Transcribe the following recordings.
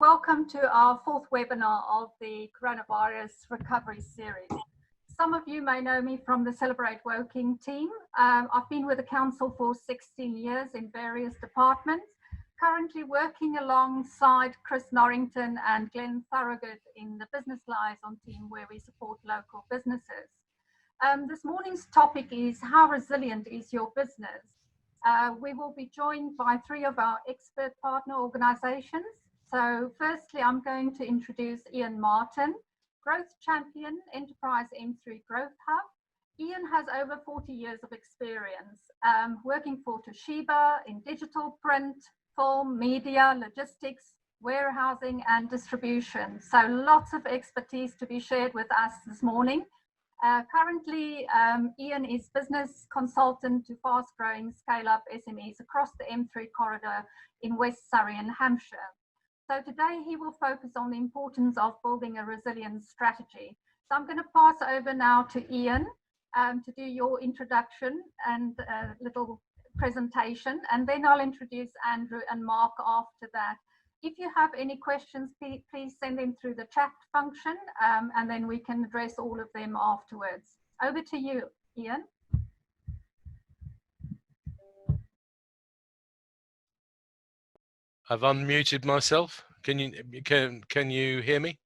Welcome to our fourth webinar of the Coronavirus Recovery Series. Some of you may know me from the Celebrate Woking team. I've been with the Council for 16 years in various departments, currently working alongside Chris Norrington and Glenn Thorogood in the Business Liaison team where we support local businesses. This morning's topic is how resilient is your business? We will be joined by three of our expert partner organisations. So firstly, I'm going to introduce Ian Martin, Growth Champion, Enterprise M3 Growth Hub. Ian has over 40 years of experience working for Toshiba in digital, print, film, media, logistics, warehousing and distribution. So lots of expertise to be shared with us this morning. Currently, Ian is business consultant to fast-growing scale-up SMEs across the M3 corridor in West Surrey and Hampshire. So today he will focus on the importance of building a resilient strategy. So I'm going to pass over now to Ian to do your introduction and a little presentation, and then I'll introduce Andrew and Mark after that. If you have any questions, please send them through the chat function, and then we can address all of them afterwards. Over to you, Ian. I've unmuted myself. Can you hear me?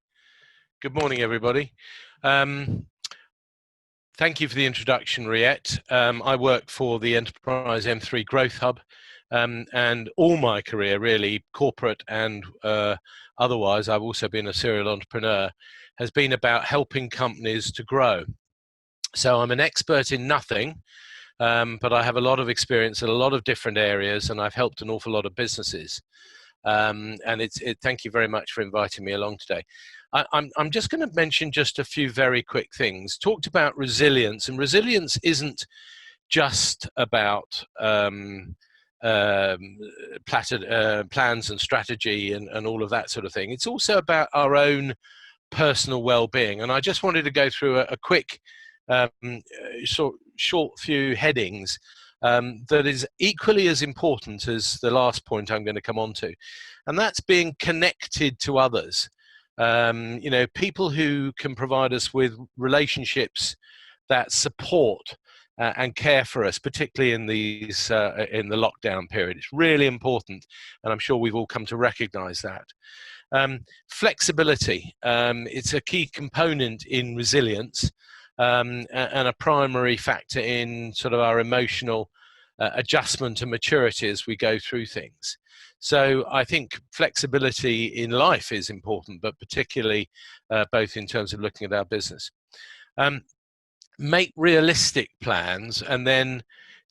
Good morning, everybody. Thank you for the introduction, Riet. I work for the Enterprise M3 Growth Hub. And all my career, really, corporate and otherwise, I've also been a serial entrepreneur, has been about helping companies to grow. So I'm an expert in nothing, but I have a lot of experience in a lot of different areas, and I've helped an awful lot of businesses. Thank you very much for inviting me along today. I'm just going to mention just a few very quick things. Talked about resilience, and resilience isn't just about plans and strategy and all of that sort of thing. It's also about our own personal well-being, and I just wanted to go through a quick short few headings that is equally as important as the last point I'm going to come on to, and that's being connected to others. You know, people who can provide us with relationships that support and care for us, particularly in these in the lockdown period. It's really important, and I'm sure we've all come to recognise that. Flexibility, it's a key component in resilience and a primary factor in sort of our emotional adjustment and maturity as we go through things. So I think flexibility in life is important, but particularly both in terms of looking at our business. Make realistic plans and then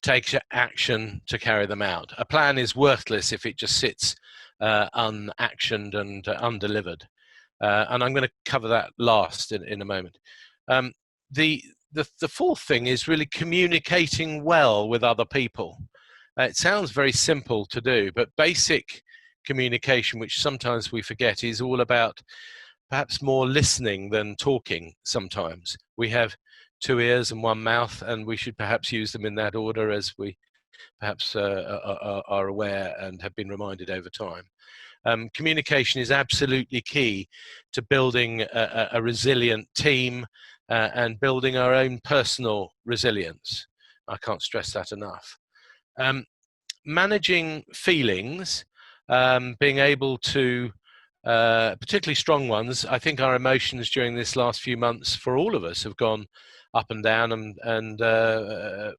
take action to carry them out. A plan is worthless if it just sits unactioned and undelivered. And I'm going to cover that last in a moment. The fourth thing is really communicating well with other people. It sounds very simple to do, but basic communication, which sometimes we forget, is all about perhaps more listening than talking sometimes. We have 2 ears and 1 mouth, and we should perhaps use them in that order, as we perhaps are aware and have been reminded over time. Communication is absolutely key to building a resilient team and building our own personal resilience. I can't stress that enough. Managing feelings, being able to particularly strong ones. I think our emotions during this last few months for all of us have gone up and down, and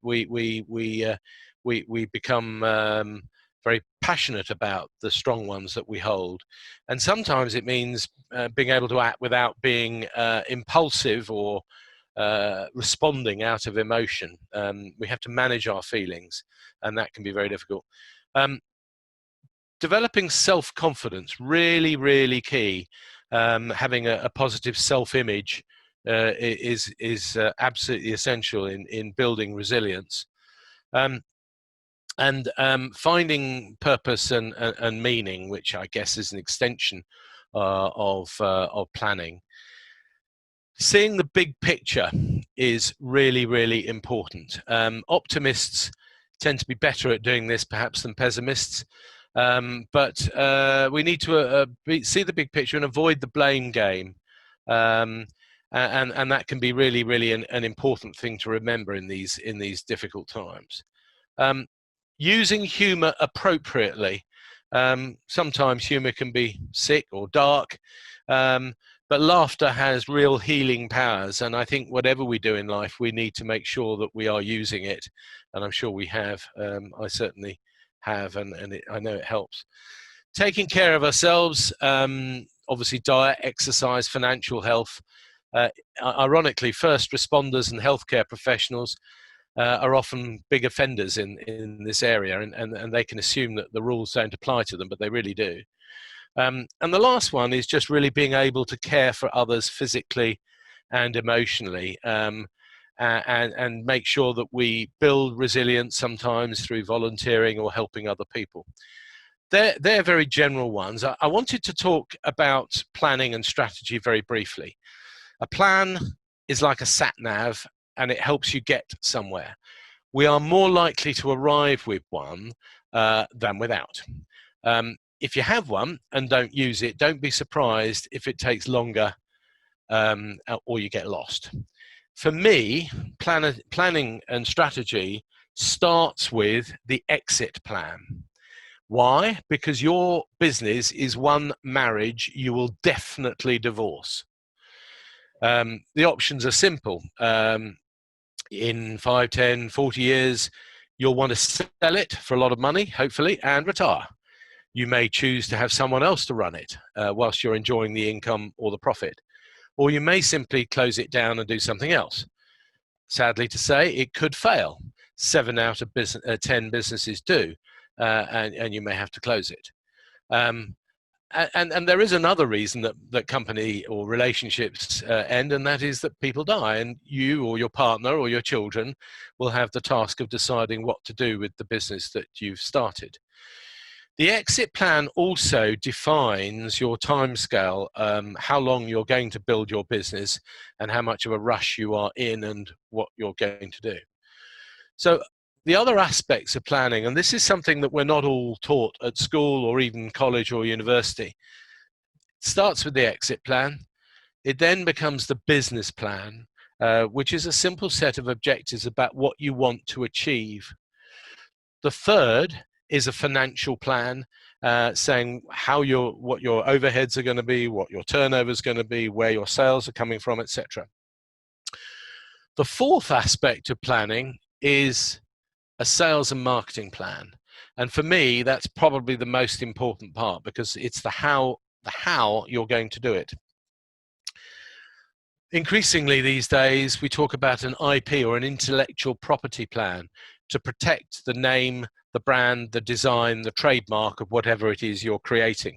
we become very passionate about the strong ones that we hold. And sometimes it means being able to act without being impulsive or responding out of emotion. We have to manage our feelings, and that can be very difficult. Developing self-confidence, really, really key. Having a positive self-image is absolutely essential in building resilience. And finding purpose and meaning, which I guess is an extension of planning. Seeing the big picture is really, really important. Optimists tend to be better at doing this perhaps than pessimists. But we need to see the big picture and avoid the blame game. And that can be really an important thing to remember in these difficult times. Using humor appropriately. Sometimes humor can be sick or dark, but laughter has real healing powers. And I think whatever we do in life, we need to make sure that we are using it. And I'm sure we have. I certainly have, and I know it helps. Taking care of ourselves, obviously diet, exercise, financial health. Ironically, first responders and healthcare professionals are often big offenders in this area, and they can assume that the rules don't apply to them, but they really do. And the last one is just really being able to care for others physically and emotionally, and make sure that we build resilience sometimes through volunteering or helping other people. They're very general ones. I wanted to talk about planning and strategy very briefly. A plan is like a sat-nav, and it helps you get somewhere. We are more likely to arrive with one than without. If you have one and don't use it, don't be surprised if it takes longer or you get lost. For me, planning and strategy starts with the exit plan. Why? Because your business is one marriage you will definitely divorce. The options are simple. In 5, 10, 40 years, you'll want to sell it for a lot of money, hopefully, and retire. You may choose to have someone else to run it whilst you're enjoying the income or the profit. Or you may simply close it down and do something else. Sadly to say, it could fail. 7 out of 10 businesses do, and you may have to close it. And there is another reason that company or relationships end, and that is that people die, and you or your partner or your children will have the task of deciding what to do with the business that you've started. The exit plan also defines your timescale, how long you're going to build your business and how much of a rush you are in and what you're going to do. So the other aspects of planning, and this is something that we're not all taught at school or even college or university, starts with the exit plan. It then becomes the business plan, which is a simple set of objectives about what you want to achieve. The third is a financial plan, saying what your overheads are going to be, what your turnover is going to be, where your sales are coming from, etc. The fourth aspect of planning is a sales and marketing plan. And for me, that's probably the most important part, because it's the how you're going to do it. Increasingly these days, we talk about an IP or an intellectual property plan to protect the name, the brand, the design, the trademark of whatever it is you're creating.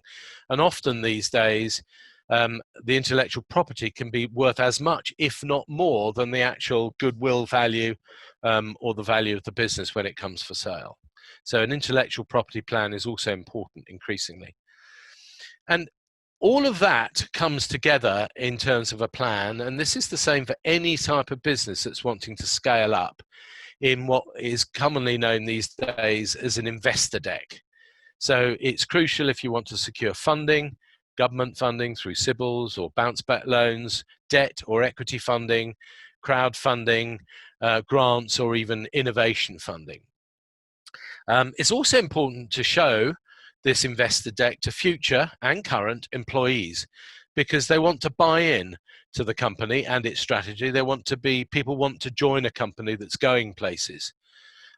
And often these days, the intellectual property can be worth as much, if not more, than the actual goodwill value or the value of the business when it comes for sale. So an intellectual property plan is also important increasingly. And all of that comes together in terms of a plan, and this is the same for any type of business that's wanting to scale up, in what is commonly known these days as an investor deck. So it's crucial if you want to secure funding, government funding through CBILS or bounce back loans, debt or equity funding, crowdfunding, grants, or even innovation funding. It's also important to show this investor deck to future and current employees, because they want to buy in to the company and its strategy. People want to join a company that's going places.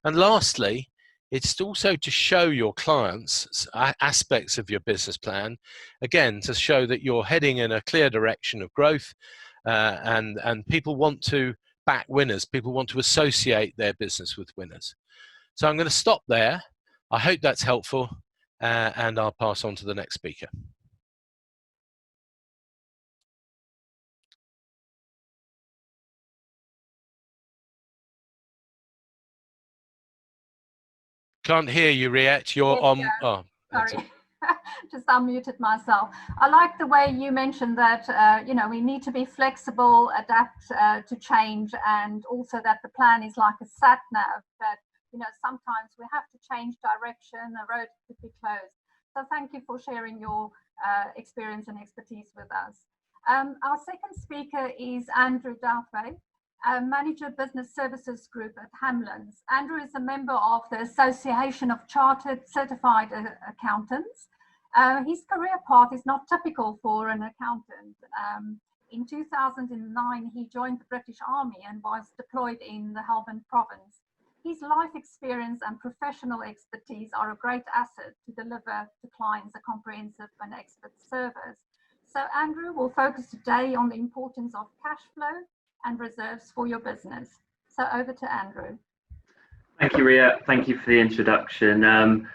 And lastly, it's also to show your clients aspects of your business plan, again, to show that you're heading in a clear direction of growth, and people want to back winners. People want to associate their business with winners. So I'm going to stop there. I hope that's helpful, and I'll pass on to the next speaker. Can't hear you, Riet. You're on. Oh, sorry. Just unmuted myself. I like the way you mentioned that, we need to be flexible, adapt to change, and also that the plan is like a sat nav that sometimes we have to change direction, a road could be closed. So thank you for sharing your experience and expertise with us. Our second speaker is Andrew Douthwaite, Manager Business Services Group at Hamlins. Andrew is a member of the Association of Chartered Certified Accountants. His career path is not typical for an accountant. In 2009, he joined the British Army and was deployed in the Helmand province. His life experience and professional expertise are a great asset to deliver to clients a comprehensive and expert service. So Andrew will focus today on the importance of cash flow and reserves for your business. So over to Andrew. Thank you, Ria. Thank you for the introduction.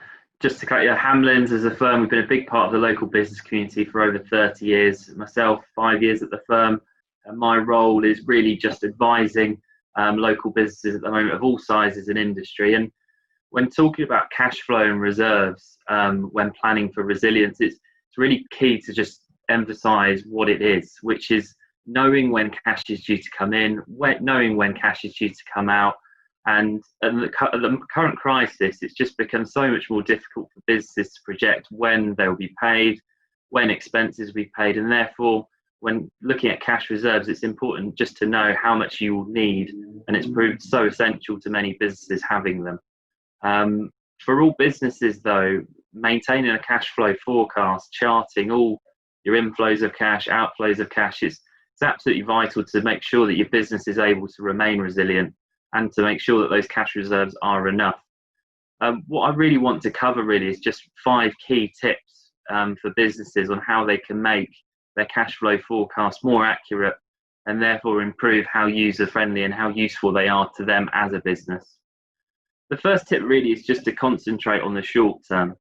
Just to cut you, Hamlins as a firm, we've been a big part of the local business community for over 30 years. Myself, 5 years at the firm. And my role is really just advising local businesses at the moment of all sizes and industry. And when talking about cash flow and reserves, when planning for resilience, it's really key to just emphasize what it is, which is knowing when cash is due to come in, knowing when cash is due to come out. And the current crisis, it's just become so much more difficult for businesses to project when they'll be paid, when expenses will be paid, and therefore when looking at cash reserves, it's important just to know how much you will need, and it's proved so essential to many businesses having them. For all businesses though, maintaining a cash flow forecast, charting all your inflows of cash, outflows of cash, it's absolutely vital to make sure that your business is able to remain resilient and to make sure that those cash reserves are enough. What I really want to cover really is just 5 key tips for businesses on how they can make their cash flow forecast more accurate and therefore improve how user-friendly and how useful they are to them as a business. The first tip really is just to concentrate on the short term.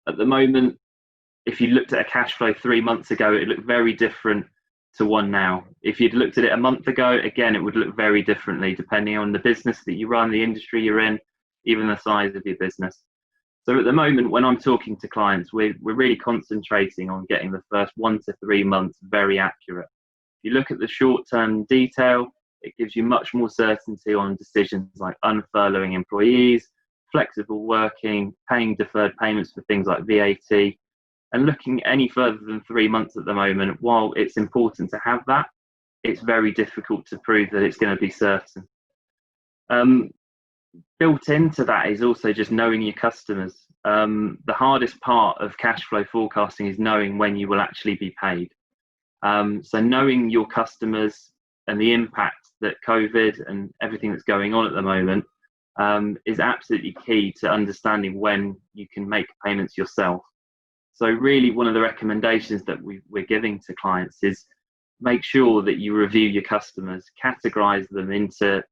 At the moment, if you looked at a cash flow 3 months ago, it looked very different to one now. If you'd looked at it a month ago, again, it would look very differently depending on the business that you run, the industry you're in, even the size of your business. So at the moment, when I'm talking to clients, we're really concentrating on getting the first 1 to 3 months very accurate. If you look at the short-term detail, it gives you much more certainty on decisions like unfurloughing employees, flexible working, paying deferred payments for things like VAT. And looking any further than 3 months at the moment, while it's important to have that, it's very difficult to prove that it's going to be certain. Built into that is also just knowing your customers. The hardest part of cash flow forecasting is knowing when you will actually be paid. So knowing your customers and the impact that COVID and everything that's going on at the moment is absolutely key to understanding when you can make payments yourself. So really one of the recommendations that we're giving to clients is make sure that you review your customers, categorize them into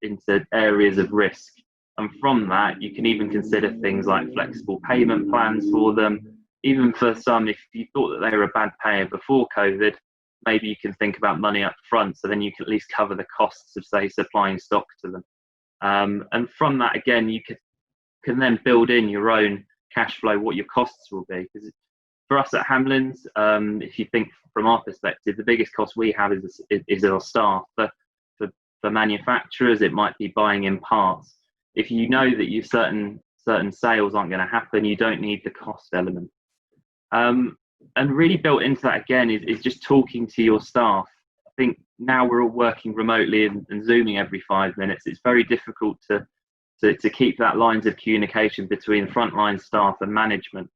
areas of risk. And from that, you can even consider things like flexible payment plans for them. Even for some, if you thought that they were a bad payer before COVID, maybe you can think about money up front, so then you can at least cover the costs of, say, supplying stock to them. And from that, again, you can then build in your own cash flow, what your costs will be. Because for us at Hamlins, if you think from our perspective, the biggest cost we have is our staff. For manufacturers, it might be buying in parts. If you know that certain sales aren't going to happen, you don't need the cost element. And really built into that again is just talking to your staff. I think now we're all working remotely and Zooming every 5 minutes. It's very difficult to keep that lines of communication between frontline staff and management.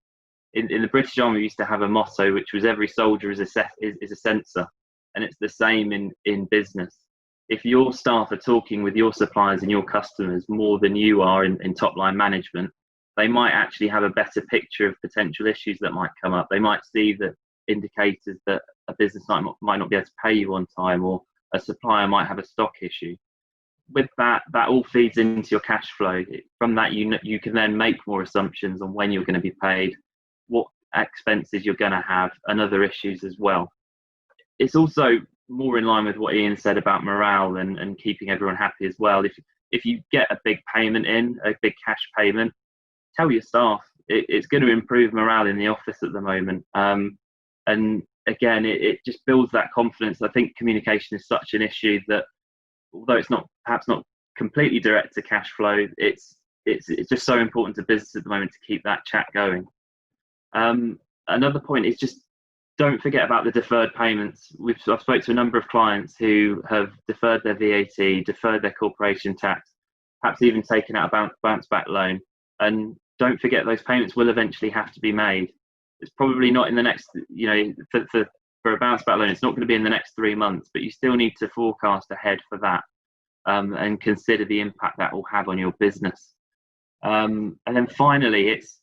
In the British Army, we used to have a motto, which was every soldier is a sensor, and it's the same in business. If your staff are talking with your suppliers and your customers more than you are in top line management, they might actually have a better picture of potential issues that might come up. They might see the indicators that a business might not be able to pay you on time, or a supplier might have a stock issue. With that all feeds into your cash flow. From that, you can then make more assumptions on when you're going to be paid, what expenses you're going to have, and other issues as well. It's also more in line with what Ian said about morale and keeping everyone happy as well. If you get a big payment a big cash payment, tell your staff. It's going to improve morale in the office at the moment. And again, it just builds that confidence. I think communication is such an issue that, although it's perhaps not completely direct to cash flow, it's it's just so important to business at the moment to keep that chat going. Another point is just don't forget about the deferred payments. I've spoke to a number of clients who have deferred their VAT, deferred their corporation tax, perhaps even taken out a bounce back loan. And don't forget those payments will eventually have to be made. It's probably not in the next, for a bounce back loan, it's not going to be in the next 3 months, but you still need to forecast ahead for that and consider the impact that will have on your business. And then finally, it's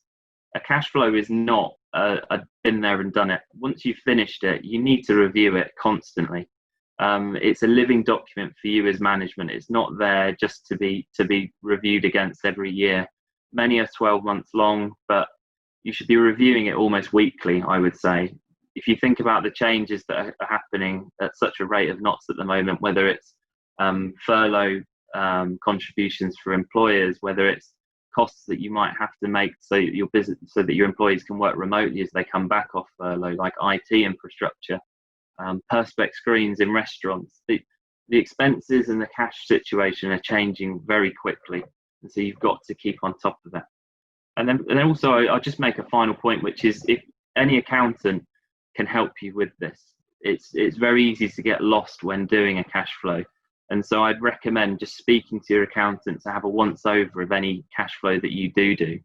a cash flow is not a been there and done it. Once you've finished it, you need to review it constantly. It's a living document for you as management. It's not there just to be reviewed against every year. Many are 12 months long, but you should be reviewing it almost weekly, I would say. If you think about the changes that are happening at such a rate of knots at the moment, whether it's furlough contributions for employers, whether it's costs that you might have to make so your business, so that your employees can work remotely as they come back off furlough, like IT infrastructure, perspex screens in restaurants. The expenses and the cash situation are changing very quickly, and so you've got to keep on top of that. And then also, I'll just make a final point, which is if any accountant can help you with this, it's very easy to get lost when doing a cash flow. And so I'd recommend just speaking to your accountant to have a once over of any cash flow that you do.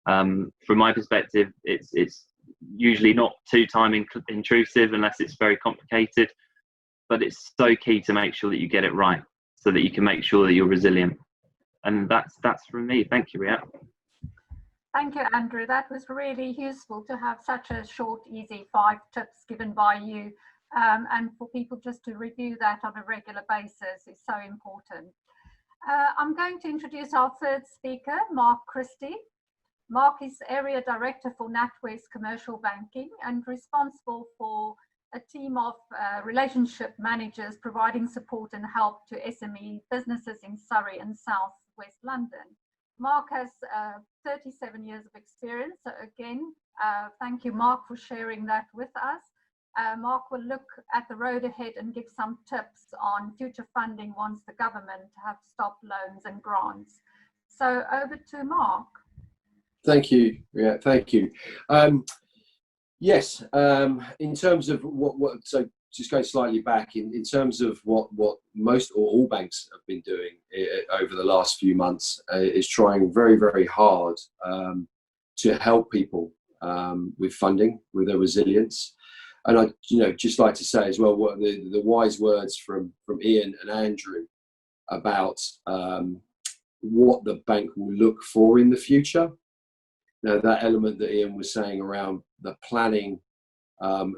From my perspective, it's usually not too time intrusive unless it's very complicated, but it's so key to make sure that you get it right so that you can make sure that you're resilient. And that's from me. Thank you, Riyad. Thank you, Andrew. That was really useful to have such a short, easy 5 tips given by you. And for people just to review that on a regular basis is so important. I'm going to introduce our third speaker, Mark Christie. Mark is Area Director for NatWest Commercial Banking and responsible for a team of relationship managers providing support and help to SME businesses in Surrey and South West London. Mark has 37 years of experience. So again, thank you, Mark, for sharing that with us. Mark will look at the road ahead and give some tips on future funding once the government have stopped loans and grants. So over to Mark. Thank you. Yeah, thank you. Yes, in terms of so just going slightly back, in terms of what most or all banks have been doing over the last few months is trying very, very hard to help people with funding, with their resilience. And I just like to say as well, what the wise words from Ian and Andrew about what the bank will look for in the future. Now, that element that Ian was saying around the planning,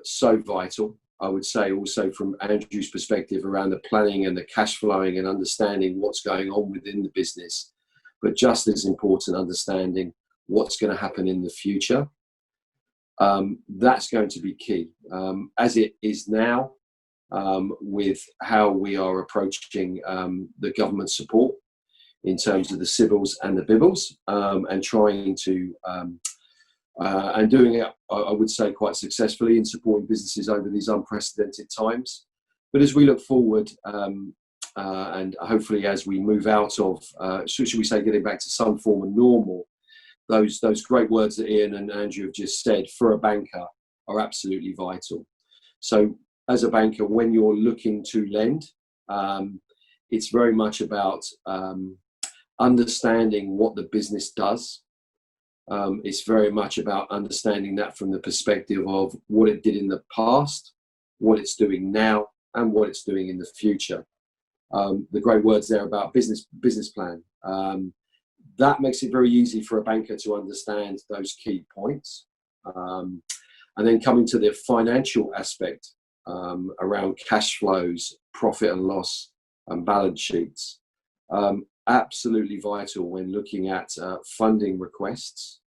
so vital. I would say also from Andrew's perspective around the planning and the cash flowing and understanding what's going on within the business, but just as important, understanding what's going to happen in the future. That's going to be key, as it is now with how we are approaching the government support in terms of the civils and the bibbles, and trying to and doing it, I would say, quite successfully in supporting businesses over these unprecedented times. But as we look forward, and hopefully as we move out of, should we say, getting back to some form of normal, those great words that Ian and Andrew have just said for a banker are absolutely vital. So as a banker, when you're looking to lend, it's very much about understanding what the business does. It's very much about understanding that from the perspective of what it did in the past, what it's doing now, and what it's doing in the future. The great words there about business plan. That makes it very easy for a banker to understand those key points. And then coming to the financial aspect around cash flows, profit and loss, and balance sheets. Absolutely vital when looking at funding requests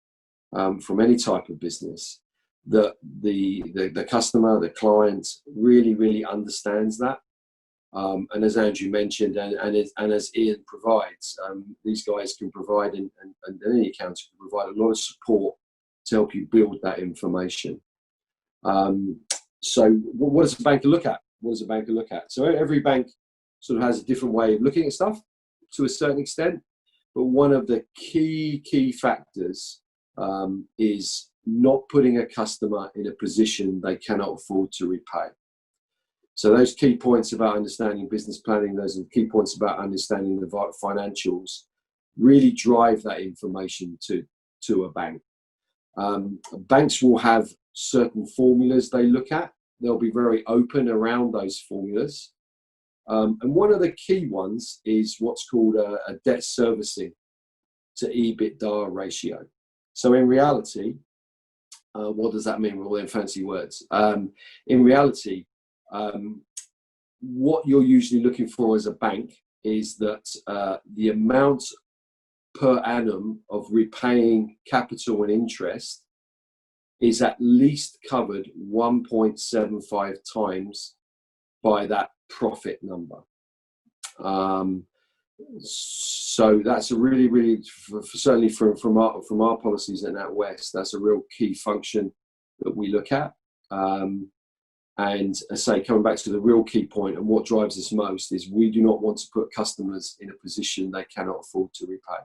from any type of business, that the customer, the client really understands that. And as Andrew mentioned, and as Ian provides, these guys can provide, and any accountant can provide a lot of support to help you build that information. So what does a banker look at? What does a banker look at? So every bank sort of has a different way of looking at stuff to a certain extent, but one of the key factors is not putting a customer in a position they cannot afford to repay. So those key points about understanding business planning, those are the key points about understanding the financials, really drive that information to a bank. Banks will have certain formulas they look at. They'll be very open around those formulas. And one of the key ones is what's called a debt servicing to EBITDA ratio. So in reality, what does that mean with all them fancy words? In reality, what you're usually looking for as a bank is that the amount per annum of repaying capital and interest is at least covered 1.75 times by that profit number. So that's a really certainly from our policies at NatWest, that's a real key function that we look at. And I say, coming back to the real key point and what drives us most is we do not want to put customers in a position they cannot afford to repay.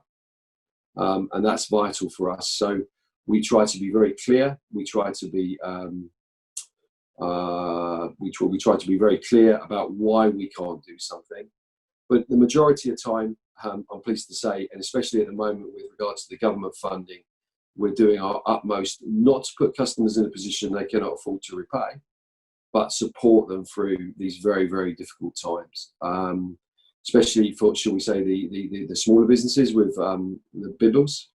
And that's vital for us. So we try to be very clear. We try to be we try to be very clear about why we can't do something. But the majority of the time, I'm pleased to say, and especially at the moment with regards to the government funding, we're doing our utmost not to put customers in a position they cannot afford to repay, but support them through these very difficult times. Especially for, shall we say, the smaller businesses with the BBLs,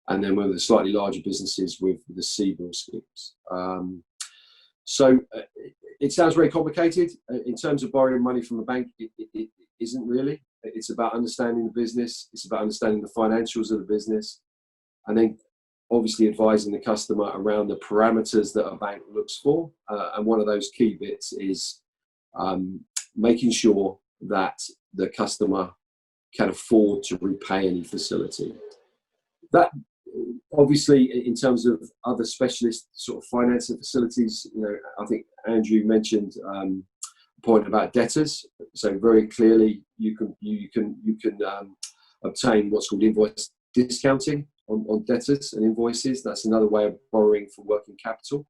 and then with the slightly larger businesses with the CBIL schemes. So it sounds very complicated. In terms of borrowing money from a bank, it isn't really. It's about understanding the business. It's about understanding the financials of the business, and then obviously advising the customer around the parameters that a bank looks for. And one of those key bits is making sure that the customer can afford to repay any facility. That obviously, in terms of other specialist sort of financing facilities, you know, I think Andrew mentioned a point about debtors. So very clearly, you can obtain what's called invoice discounting on debtors and invoices. That's another way of borrowing for working capital.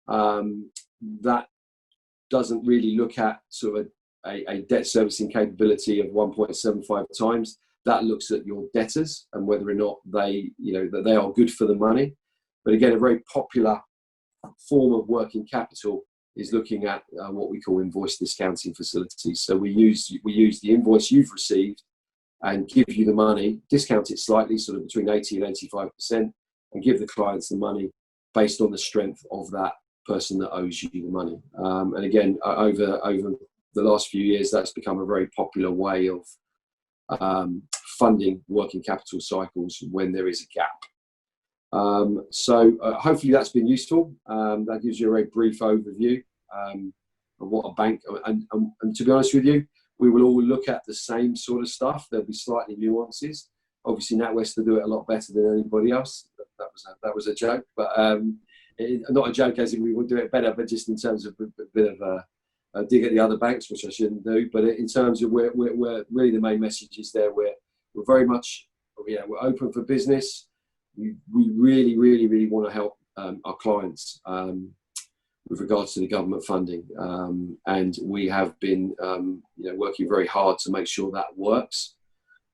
That doesn't really look at sort of a debt servicing capability of 1.75 times. That looks at your debtors and whether or not they, you know, that they are good for the money. But again, a very popular form of working capital is looking at what we call invoice discounting facilities. So we use the invoice you've received and give you the money, discount it slightly, sort of between 80 and 85%, and give the clients the money based on the strength of that person that owes you the money. And again, over the last few years, that's become a very popular way of funding working capital cycles when there is a gap. So hopefully that's been useful. That gives you a very brief overview of what a bank, and to be honest with you, we will all look at the same sort of stuff. There'll be slightly nuances. Obviously, NatWest will do it a lot better than anybody else. That was a joke, but not a joke as in we will do it better, but just in terms of a bit of a dig at the other banks, which I shouldn't do. But in terms of we're really the main message is there. We're very much, you know, we're open for business. We really want to help our clients with regards to the government funding, and we have been you know, working very hard to make sure that works,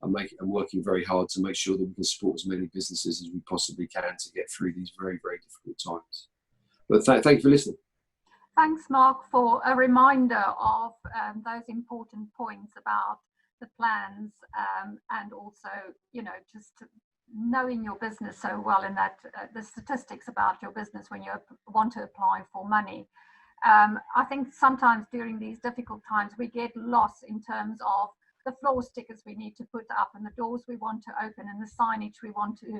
and working very hard to make sure that we can support as many businesses as we possibly can to get through these very difficult times. But thank you for listening. Thanks, Mark, for a reminder of those important points about the plans, and also, you know, just knowing your business so well, and that the statistics about your business when you want to apply for money. I think sometimes during these difficult times we get lost in terms of the floor stickers we need to put up and the doors we want to open and the signage we want to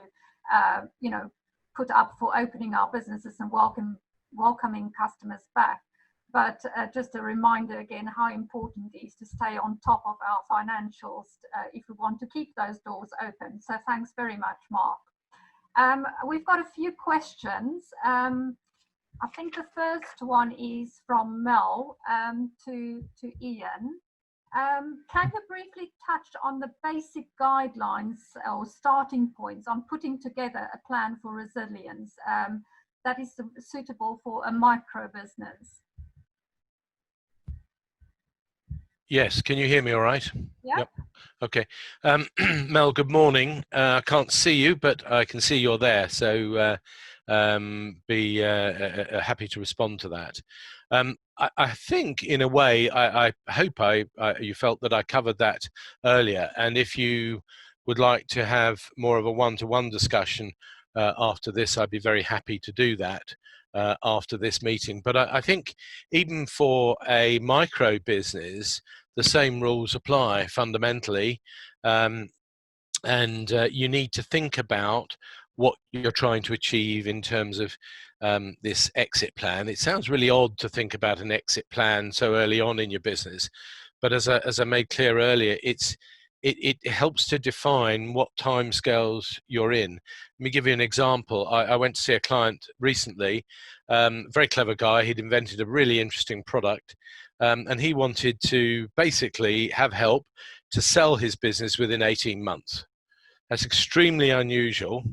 you know, put up for opening our businesses and welcoming customers back. But just a reminder again how important it is to stay on top of our financials if we want to keep those doors open. So thanks very much, Mark. We've got a few questions. I think the first one is from Mel to Ian. Can you briefly touch on the basic guidelines or starting points on putting together a plan for resilience that is suitable for a micro business? Yes, can you hear me all right? Yeah. Yep. Okay. Mel, good morning. I can't see you, but I can see you're there, so be happy to respond to that. I think, in a way, I hope you felt that I covered that earlier, and if you would like to have more of a one-to-one discussion after this, I'd be very happy to do that after this meeting. But I think even for a micro business, the same rules apply fundamentally, and you need to think about what you're trying to achieve in terms of this exit plan. It sounds really odd to think about an exit plan so early on in your business, but as I made clear earlier, it helps to define what timescales you're in. Let me give you an example. I went to see a client recently, very clever guy. He'd invented a really interesting product, and he wanted to basically have help to sell his business within 18 months. That's extremely unusual.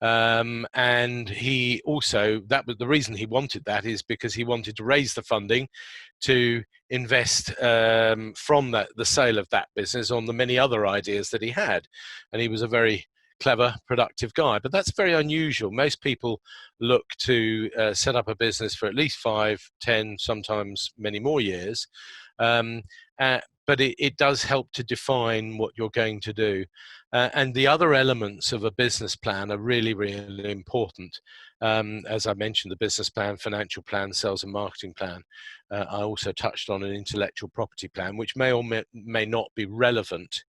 And he also, that was the reason he wanted that, is because he wanted to raise the funding to invest from the sale of that business on the many other ideas that he had. And he was a very clever, productive guy. But that's very unusual. Most people look to set up a business for at least 5, 10, sometimes many more years. But it does help to define what you're going to do. And the other elements of a business plan are really, really important. As I mentioned, the business plan, financial plan, sales and marketing plan. I also touched on an intellectual property plan, which may or may not be relevant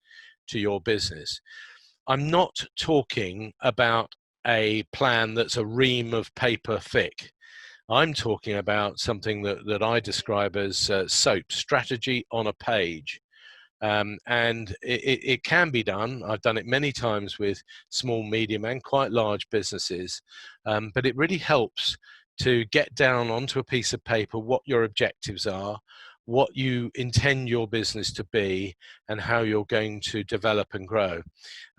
to your business. I'm not talking about a plan that's a ream of paper thick. I'm talking about something that I describe as SOAP, strategy on a page. And it can be done. I've done it many times with small, medium and quite large businesses, but it really helps to get down onto a piece of paper what your objectives are, what you intend your business to be, and how you're going to develop and grow.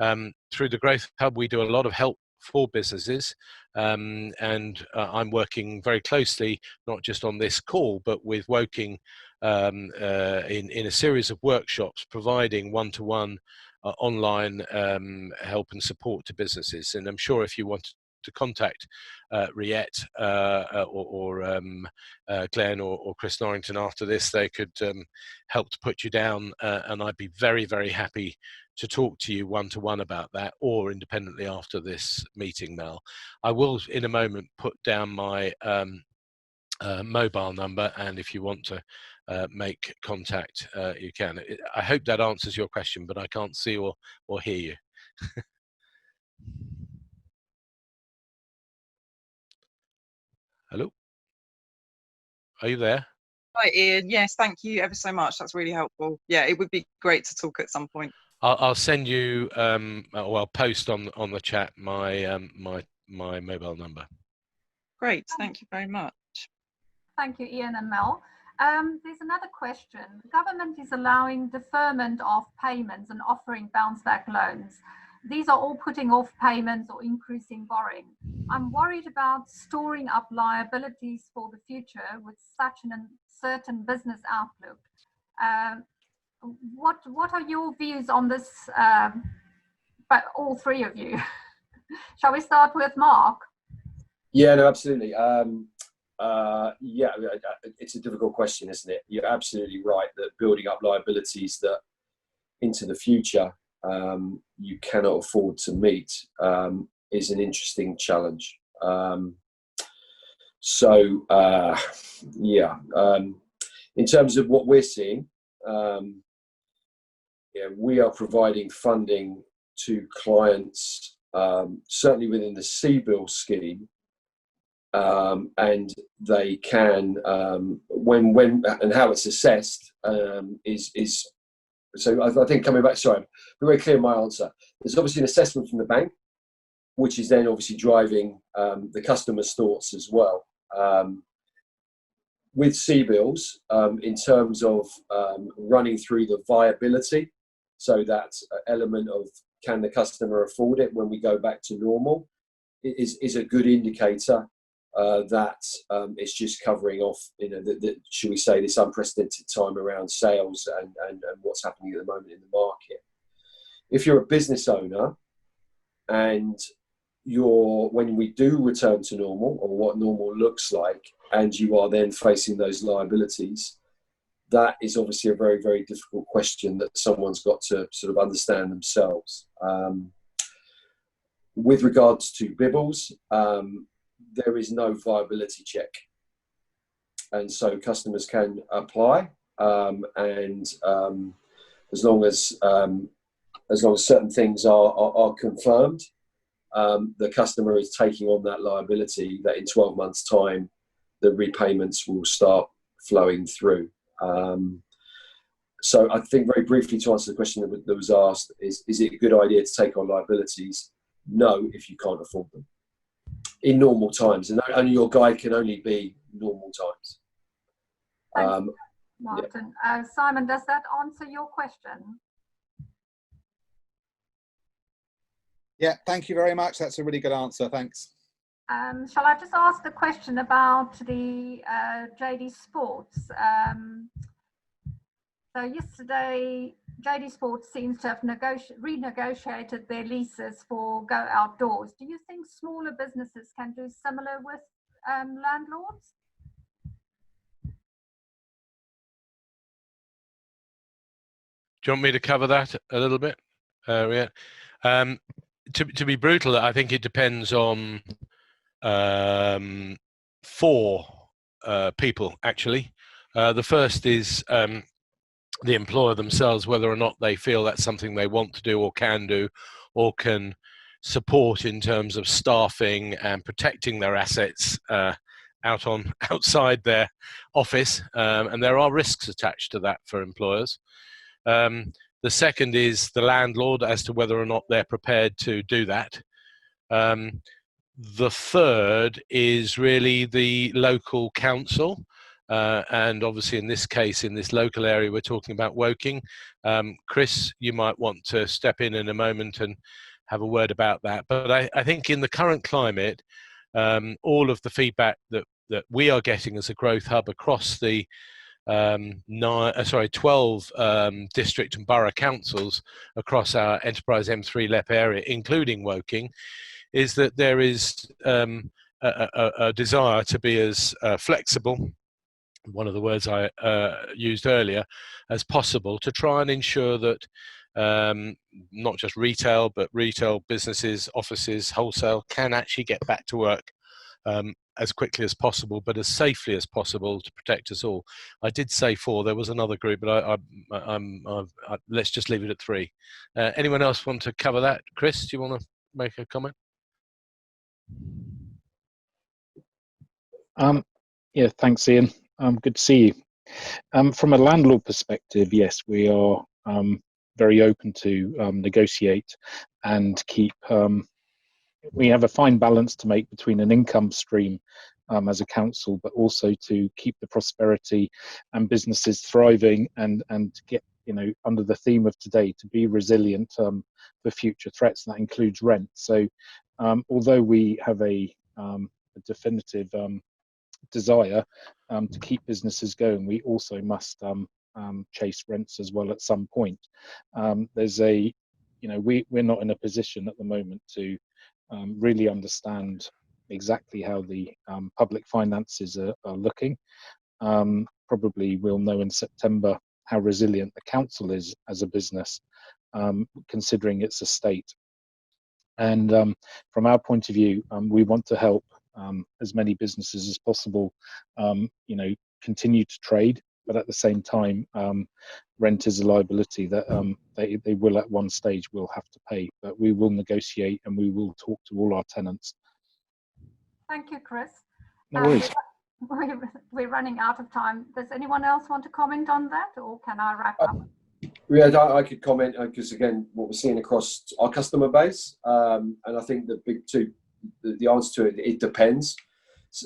Through the Growth Hub, we do a lot of help for businesses, and I'm working very closely, not just on this call, but with Woking in a series of workshops, providing one-to-one online help and support to businesses. And I'm sure if you want to contact Riette or Glenn or Chris Norrington after this, they could help to put you down, and I'd be very, very happy to talk to you one-to-one about that, or independently after this meeting, Mel. I will in a moment put down my mobile number, and if you want to make contact, you can. I hope that answers your question, but I can't see or hear you. Hello? Are you there? Hi, Ian. Yes, thank you ever so much. That's really helpful. Yeah, it would be great to talk at some point. I'll send you, well, post on the chat my my mobile number. Great, thank you very much. Thank you, Ian and Mel. There's another question. The government is allowing deferment of payments and offering bounce back loans. These are all putting off payments or increasing borrowing. I'm worried about storing up liabilities for the future with such an uncertain business outlook. What are your views on this, but all three of you? Shall we start with Mark? Yeah, no, absolutely. Yeah, it's a difficult question, isn't it? You're absolutely right that building up liabilities that into the future you cannot afford to meet is an interesting challenge. Yeah, in terms of what we're seeing, yeah, we are providing funding to clients, certainly within the CBIL scheme, and they can, when and how it's assessed is. So I think coming back, sorry, be very clear in my answer. There's obviously an assessment from the bank, which is then obviously driving the customer's thoughts as well. with CBILS, in terms of running through the viability, so that element of can the customer afford it when we go back to normal, is a good indicator that it's just covering off, should we say, this unprecedented time around sales and what's happening at the moment in the market. If you're a business owner and when we do return to normal, or what normal looks like, and you are then facing those liabilities, that is obviously a very, very difficult question that someone's got to sort of understand themselves. With regards to BIBLs, there is no viability check, and so customers can apply, and as long as certain things are confirmed, the customer is taking on that liability, that in 12 months' time, the repayments will start flowing through. So I think, very briefly, to answer the question that was asked, is it a good idea to take on liabilities? No, if you can't afford them in normal times, and only your guide can only be normal times. Thank you, Martin. Yeah. Simon, does that answer your question? Yeah, thank you very much. That's a really good answer. Thanks. Shall I just ask the question about the JD Sports? So yesterday, JD Sports seems to have renegotiated their leases for Go Outdoors. Do you think smaller businesses can do similar with landlords? Do you want me to cover that a little bit? Yeah. To be brutal, I think it depends on 4 people, actually. The first is the employer themselves, whether or not they feel that's something they want to do or can support in terms of staffing and protecting their assets outside their office, and there are risks attached to that for employers. The second is the landlord, as to whether or not they're prepared to do that. The third is really the local council. And obviously, in this case, in this local area, we're talking about Woking. Chris, you might want to step in a moment and have a word about that. But I think in the current climate, all of the feedback that we are getting as a growth hub across the 12 district and borough councils across our Enterprise M3 LEP area, including Woking, is that there is a desire to be as flexible, one of the words I used earlier, as possible, to try and ensure that not just retail, but retail businesses, offices, wholesale can actually get back to work as quickly as possible, but as safely as possible, to protect us all. I did say 4. There was another group, but let's just leave it at 3. Anyone else want to cover that? Chris, do you want to make a comment? Yeah, thanks, Ian. Good to see you. From a landlord perspective, yes, we are very open to negotiate and keep. We have a fine balance to make between an income stream as a council, but also to keep the prosperity and businesses thriving and get, under the theme of today, to be resilient for future threats. And that includes rent. So although we have a definitive desire to keep businesses going, we also must chase rents as well at some point. We're not in a position at the moment to really understand exactly how the public finances are looking. Probably we'll know in September how resilient the council is as a business, considering its estate. And from our point of view, we want to help as many businesses as possible, continue to trade, but at the same time, rent is a liability that they will at one stage will have to pay. But we will negotiate and we will talk to all our tenants. Thank you, Chris. No worries. We're running out of time. Does anyone else want to comment on that, or can I wrap up? Yeah, I could comment, because again, what we're seeing across our customer base, and I think the answer to it depends.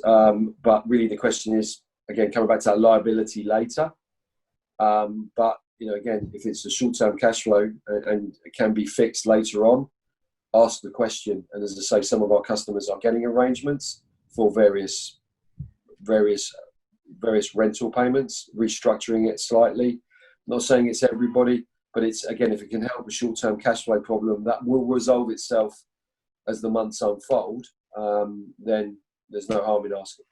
But really, the question is, again, coming back to that liability later. But you know, again, if it's a short-term cash flow and it can be fixed later on, ask the question. And as I say, some of our customers are getting arrangements for various rental payments, restructuring it slightly. Not saying it's everybody, but it's, again, if it can help a short-term cash flow problem that will resolve itself as the months unfold, then there's no harm in asking.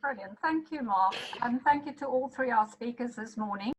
Brilliant. Thank you, Mark. And thank you to all three our speakers this morning.